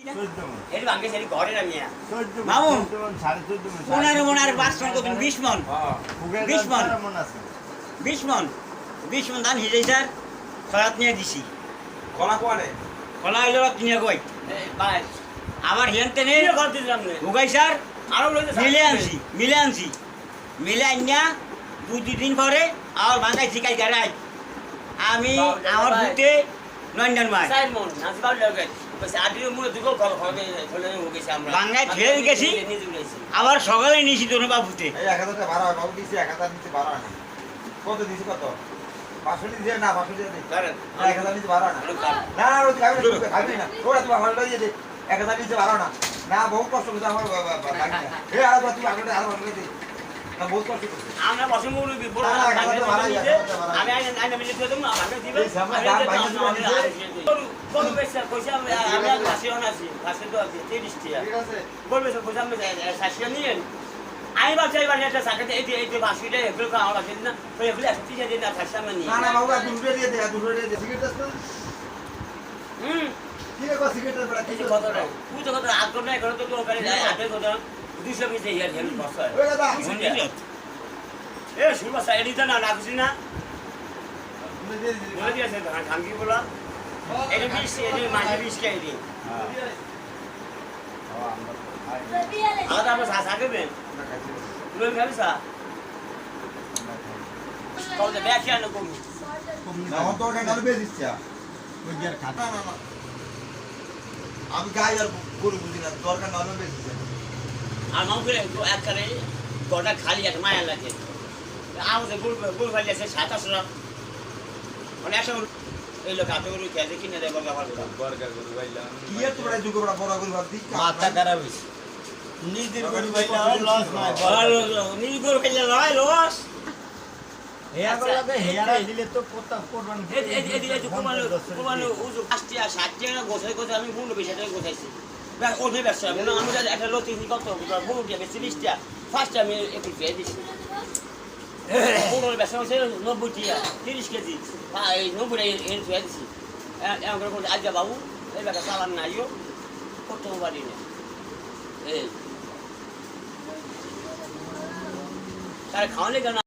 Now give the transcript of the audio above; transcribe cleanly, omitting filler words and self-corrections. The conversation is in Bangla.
না 14 মণ এর ভাঙ্গে সেরি ঘরে না মিয়া 14 মামু। 14 মণ 15 মণ আর 5 মণ কত 20 মণ হ্যাঁ 20 মণ। 14 মণ আছে 20 মণ 20 মণ ধান হিজে স্যার খরাত নিয়ে দিছি কলা কোয়ানে কলা হইলো কিনে কই এই ভাই আবার হেনতে নে কি করতে দিলাম রে উগাই স্যার আরো লইতে মিলে আনছি মিলে আনিয়া 2 দিন পরে আর ভাঙাই শিকাই গারাই আমি আমার ভূতে লন্ডন মাই সাইড মন নাচবার লাগে বস আদিও মুরে দুগো কল হবে চলে হয়ে গেছে আমরা বাংলায় ঠেলে গেছি। নিজে গেছি আবার সকালে নিছি তোর বাবুতে এই 1000 টাকা ভাড়া বাবু দিছি 1000 নিচে ভাড়া না কত দিছি কত 500 দিয়ে না 500 দিয়ে দে কারণ 1000 নিচে ভাড়া না না ওই খাবি না ওরা তুই আমার লইয়ে দে 1000 নিচে ভাড়া না না বহু কষ্ট করে আমার লাগি না এই আর তুই আগে আর ভাড়া দে না বহুত কষ্ট করছিস আমরা বসে মুড়ি বড় না, না, আমি ভাড়া দিছে। আইনা মিলে দিয়ে দেব আমাকে দিবে এই সামনে গান বাইরে দিবে। কোন বেশা কইছে আমি ভাষিও না আছি ভাষে তো আছে 30 টাকা ঠিক আছে বলবে তো কইছে আমি শাসিয়া নিয়ে আমি ভাবছি এবার একটা সাকাতে এই ভাষিটা এগুলো খাওয়া লাগে না তো এগুলো 130 টাকা দিয়ে না শাসিয়া মানে না না বাবু 200 দিয়ে দে 200 দিয়ে দে সিগারেট দাস না ঠিক আছে সিগারেট বড় এই ঠিক যে আছে কত তুই তো কত রাত করে না তো ওখানে যায় আগে কত 200 পিস ইয়ার হেল বসা ওই দাদা এ শুরু সাইডি না না খুশি না বলে দিয়েছে ধান কি বলা এটা 20 এটা মাঝে 20 কে দিই আলাদা আমরা সাসা দেবেন তুই খাবি সা কত ব্যাখ্যা না কমি আমার তো ওটা গাল বেশ ইচ্ছা ওই যার খাতা না না আমি গাই আর গরু বুঝি না দরকার না হলে বেশ ইচ্ছা আর মাউকে একখানে গোটা খালি এক মায়া লাগে আমাদের গুড় খালি আছে 27 মানে একশো এই লোক হাতে করে খেয়ে কিনে দেয় বলতে পারবো বর্গা গরু বাইলাম কি এত বড় যুগ বড় বড় গরু ভাবতি মাথা খারাপ হইছে নিজের গরু বাইলা লস নয় নীল গরু খেলে লয় লস হেয়ার বলাতে হেয়ার দিলে তো কত কোরবান এই কুমানো উজু 5 টাকা 60 টাকা গোছাই গোছাই আমি 15 টাকা গোছাইছি ওদের ব্যবসা মনে আমাদের একটা লতি কত 15 টাকা বেশি 20 টাকা ফার্স্ট আমি একটু পেয়ে দিছি পুরো ব্যবসা হচ্ছে 90 টাকা 30 কেজি এই 90 টাকা এর পেয়ে দিছি এমন করে বলছে আজকে বাবু এই ব্যাটা চালান নাইও কত বাড়ি না এই তার খাওয়ালে কেন